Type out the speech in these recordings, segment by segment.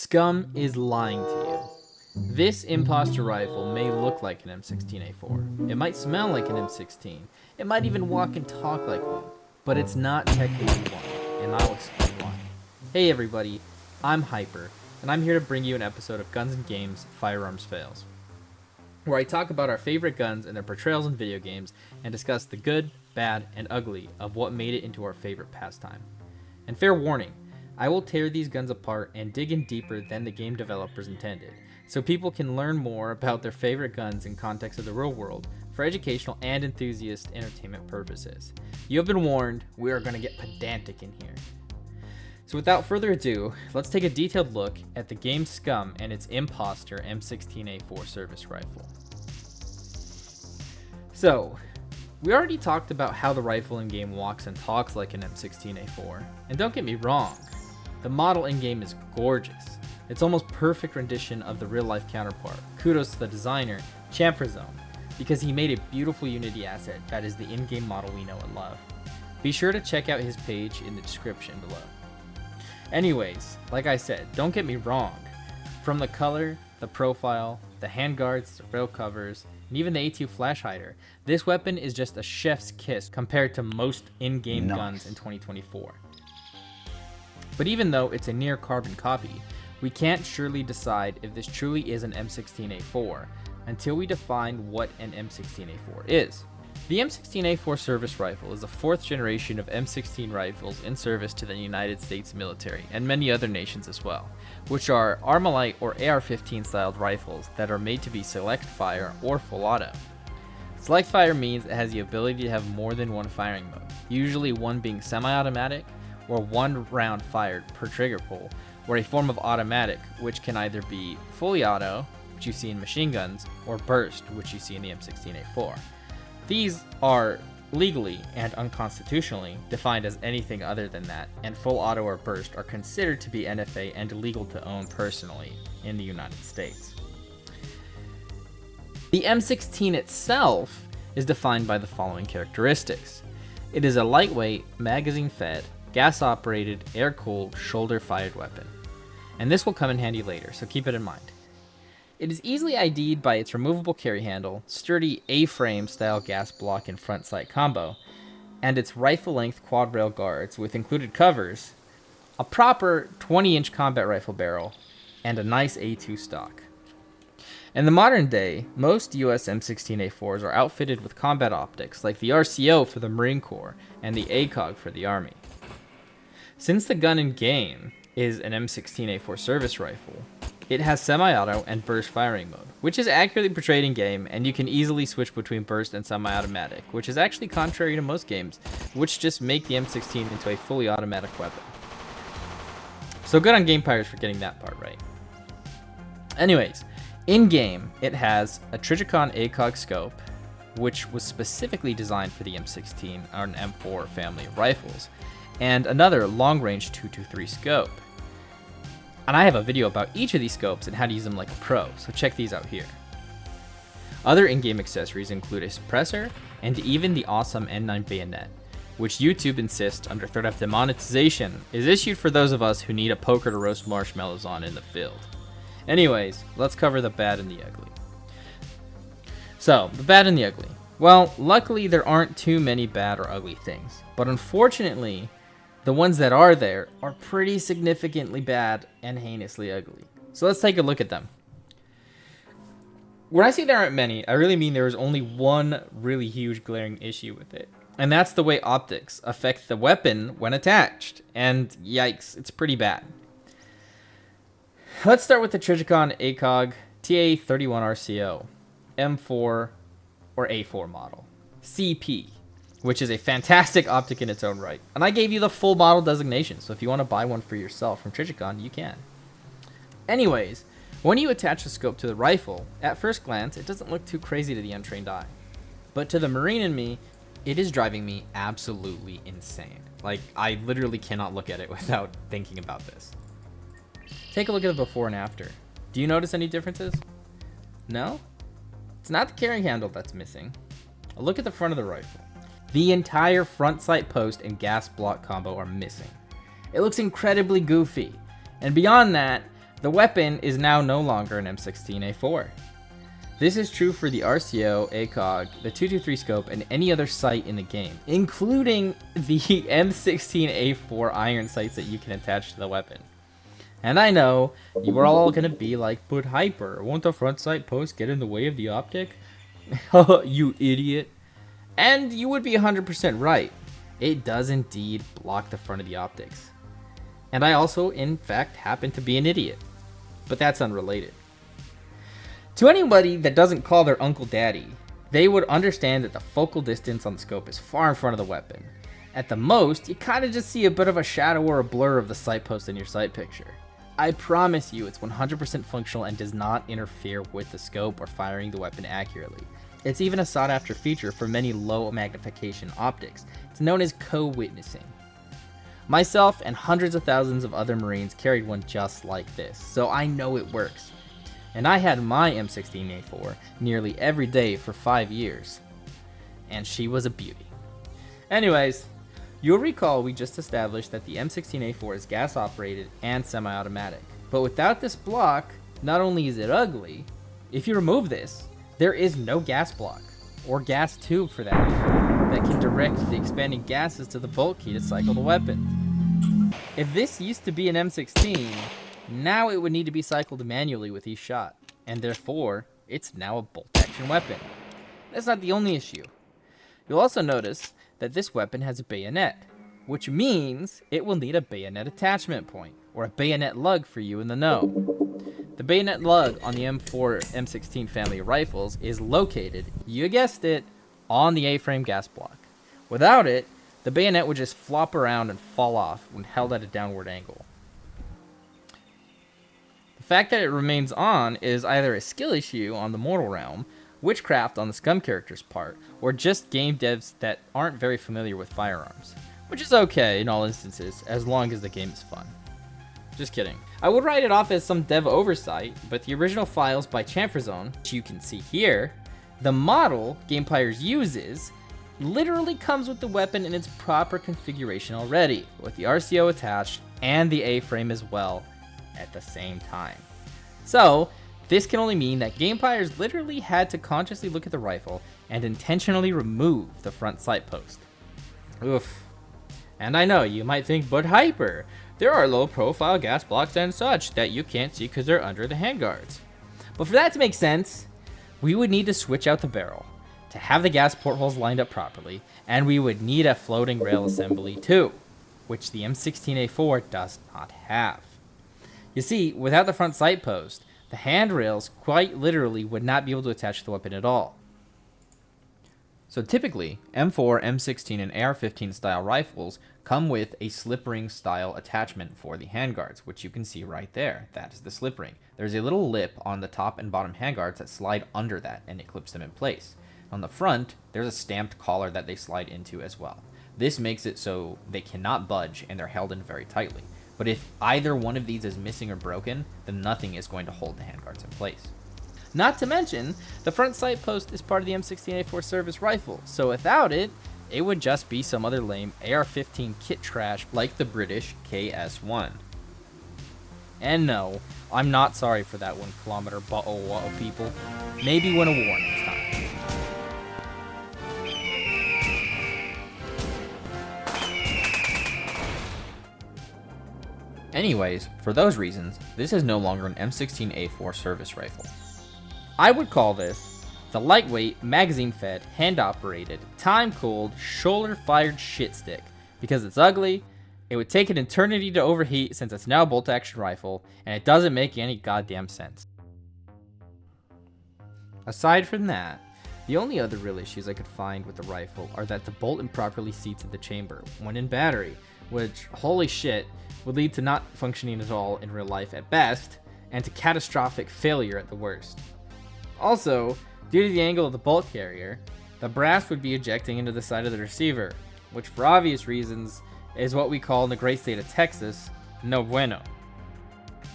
SCUM is lying to you. This imposter rifle may look like an M16A4. It might smell like an M16. It might even walk and talk like one. But it's not technically one, and I'll explain why. Hey everybody, I'm Hyper, and I'm here to bring you an episode of Guns and Games Firearms Fails, where I talk about our favorite guns and their portrayals in video games, and discuss the good, bad, and ugly of what made it into our favorite pastime. And fair warning, I will tear these guns apart and dig in deeper than the game developers intended, so people can learn more about their favorite guns in context of the real world for educational and enthusiast entertainment purposes. You have been warned, we are going to get pedantic in here. So without further ado, let's take a detailed look at the game SCUM and its imposter M16A4 service rifle. So, we already talked about how the rifle in-game walks and talks like an M16A4, and don't get me wrong, the model in-game is gorgeous. It's almost perfect rendition of the real-life counterpart. Kudos to the designer, Chamferzone, because he made a beautiful Unity asset that is the in-game model we know and love. Be sure to check out his page in the description below. Anyways, like I said, don't get me wrong. From the color, the profile, the handguards, the rail covers, and even the A2 flash hider, this weapon is just a chef's kiss compared to most in-game guns in 2024. But even though it's a near carbon copy, we can't surely decide if this truly is an M16A4 until we define what an M16A4 is. The M16A4 service rifle is the fourth generation of M16 rifles in service to the United States military and many other nations as well, which are Armalite or AR-15 styled rifles that are made to be select fire or full auto. Select fire means it has the ability to have more than one firing mode, usually one being semi-automatic or one round fired per trigger pull, or a form of automatic, which can either be fully auto, which you see in machine guns, or burst, which you see in the M16A4. These are legally and unconstitutionally defined as anything other than that, and full auto or burst are considered to be NFA and illegal to own personally in the United States. The M16 itself is defined by the following characteristics. It is a lightweight, magazine-fed, gas-operated, air-cooled, shoulder-fired weapon. And this will come in handy later, so keep it in mind. It is easily ID'd by its removable carry handle, sturdy A-frame style gas block and front sight combo, and its rifle-length quad rail guards with included covers, a proper 20-inch combat rifle barrel, and a nice A2 stock. In the modern day, most US M16A4s are outfitted with combat optics like the RCO for the Marine Corps and the ACOG for the Army. Since the gun in game is an M16A4 service rifle, it has semi-auto and burst firing mode, which is accurately portrayed in game, and you can easily switch between burst and semi-automatic, which is actually contrary to most games, which just make the M16 into a fully automatic weapon. So good on Game Pirates for getting that part right. Anyways, in game, it has a Trijicon ACOG scope, which was specifically designed for the M16 and M4 family of rifles, and another long-range 223 scope. And I have a video about each of these scopes and how to use them like a pro, so check these out here. Other in-game accessories include a suppressor and even the awesome N9 bayonet, which YouTube insists under threat of demonetization is issued for those of us who need a poker to roast marshmallows on in the field. Anyways, let's cover the bad and the ugly. So, the bad and the ugly. Well, luckily there aren't too many bad or ugly things, but unfortunately, the ones that are there are pretty significantly bad and heinously ugly. So let's take a look at them. When I say there aren't many, I really mean there is only one really huge glaring issue with it. And that's the way optics affect the weapon when attached. And yikes, it's pretty bad. Let's start with the Trijicon ACOG TA31 RCO M4 or A4 model. CP. Which is a fantastic optic in its own right. And I gave you the full model designation, so if you want to buy one for yourself from Trijicon, you can. Anyways, when you attach the scope to the rifle, at first glance, it doesn't look too crazy to the untrained eye. But to the Marine in me, it is driving me absolutely insane. Like, I literally cannot look at it without thinking about this. Take a look at the before and after. Do you notice any differences? No? It's not the carry handle that's missing. A look at the front of the rifle. The entire front sight post and gas block combo are missing. It looks incredibly goofy. And beyond that, The weapon is now no longer an M16A4. This is true for the RCO, ACOG, the 223 scope, and any other sight in the game, including the M16A4 iron sights that you can attach to the weapon. And I know, you are all gonna be like, but Hyper, won't the front sight post get in the way of the optic? You idiot. And you would be 100% right. It does indeed block the front of the optics. And I also, in fact, happen to be an idiot. But that's unrelated. To anybody that doesn't call their uncle daddy, they would understand that the focal distance on the scope is far in front of the weapon. At the most, you kind of just see a bit of a shadow or a blur of the sight post in your sight picture. I promise you it's 100% functional and does not interfere with the scope or firing the weapon accurately. It's even a sought after feature for many low magnification optics. It's known as co-witnessing. Myself and hundreds of thousands of other Marines carried one just like this, so I know it works. And I had my M16A4 nearly every day for 5 years. And she was a beauty. Anyways, you'll recall we just established that the M16A4 is gas operated and semi-automatic. But without this block, not only is it ugly, if you remove this, there is no gas block, or gas tube for that matter, that can direct the expanding gases to the bolt key to cycle the weapon. If this used to be an M16, now it would need to be cycled manually with each shot, and therefore, it's now a bolt action weapon. That's not the only issue. You'll also notice that this weapon has a bayonet, which means it will need a bayonet attachment point, or a bayonet lug for you in the know. The bayonet lug on the M4 M16 family of rifles is located, you guessed it, on the A-frame gas block. Without it, the bayonet would just flop around and fall off when held at a downward angle. The fact that it remains on is either a skill issue on the mortal realm, witchcraft on the SCUM character's part, or just game devs that aren't very familiar with firearms. Which is okay in all instances, as long as the game is fun. Just kidding. I would write it off as some dev oversight, but the original files by Chamferzone, which you can see here, the model Gamepires uses literally comes with the weapon in its proper configuration already, with the RCO attached and the A-frame as well at the same time. So, this can only mean that Gamepires literally had to consciously look at the rifle and intentionally remove the front sight post. Oof. And I know, you might think, but Hyper, there are low profile gas blocks and such that you can't see because they're under the handguards. But for that to make sense, we would need to switch out the barrel to have the gas portholes lined up properly, and we would need a floating rail assembly too, which the M16A4 does not have. You see, without the front sight post, the handrails quite literally would not be able to attach to the weapon at all. So typically, M4, M16, and AR-15 style rifles come with a slip ring style attachment for the handguards, which you can see right there. That is the slip ring. There's a little lip on the top and bottom handguards that slide under that, and it clips them in place. On the front, there's a stamped collar that they slide into as well. This makes it so they cannot budge and they're held in very tightly. But if either one of these is missing or broken, then nothing is going to hold the handguards in place. Not to mention, the front sight post is part of the M16A4 service rifle, so without it, it would just be some other lame AR-15 kit trash like the British KS-1. And no, I'm not sorry for that 1 kilometer bottle of people. Maybe win a war next time. Anyways, for those reasons, this is no longer an M16A4 service rifle. I would call this the lightweight, magazine-fed, hand-operated, time-cooled, shoulder-fired shit stick because it's ugly, it would take an eternity to overheat since it's now a bolt-action rifle, and it doesn't make any goddamn sense. Aside from that, the only other real issues I could find with the rifle are that the bolt improperly seats in the chamber when in battery, which, holy shit, would lead to not functioning at all in real life at best, and to catastrophic failure at the worst. Also, due to the angle of the bolt carrier, the brass would be ejecting into the side of the receiver, which for obvious reasons is what we call in the great state of Texas, no bueno.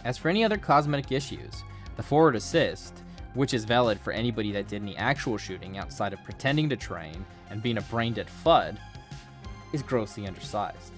As for any other cosmetic issues, the forward assist, which is valid for anybody that did any actual shooting outside of pretending to train and being a brain-dead FUD, is grossly undersized.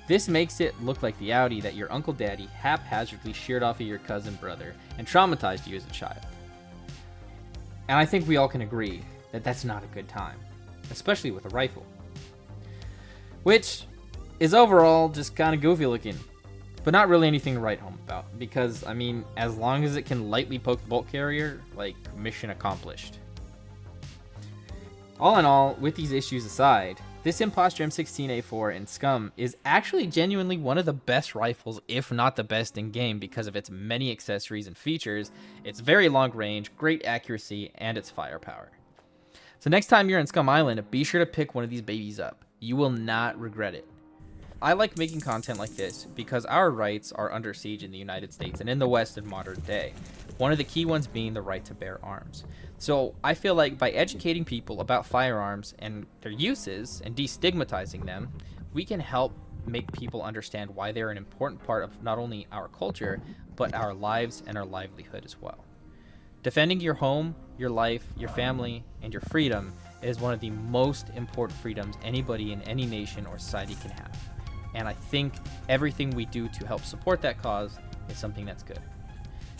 This makes it look like the Audi that your Uncle Daddy haphazardly sheared off of your cousin brother and traumatized you as a child. And I think we all can agree that that's not a good time, especially with a rifle. Which is overall just kind of goofy looking, but not really anything to write home about, because, I mean, as long as it can lightly poke the bolt carrier, like, mission accomplished. All in all, with these issues aside, this Imposter M16A4 in SCUM is actually genuinely one of the best rifles, if not the best in game, because of its many accessories and features, its very long range, great accuracy, and its firepower. So next time you're in SCUM Island, be sure to pick one of these babies up. You will not regret it. I like making content like this because our rights are under siege in the United States and in the West in modern day. One of the key ones being the right to bear arms. So I feel like by educating people about firearms and their uses and destigmatizing them, we can help make people understand why they're an important part of not only our culture, but our lives and our livelihood as well. Defending your home, your life, your family, and your freedom is one of the most important freedoms anybody in any nation or society can have. And I think everything we do to help support that cause is something that's good.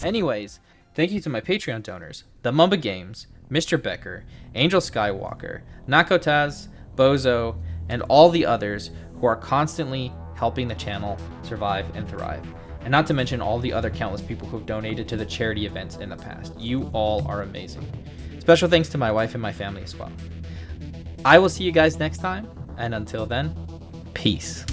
Anyways, thank you to my Patreon donors, The Mumba Games, Mr. Becker, Angel Skywalker, Nakotaz, Bozo, and all the others who are constantly helping the channel survive and thrive. And not to mention all the other countless people who've donated to the charity events in the past. You all are amazing. Special thanks to my wife and my family as well. I will see you guys next time, and until then, peace.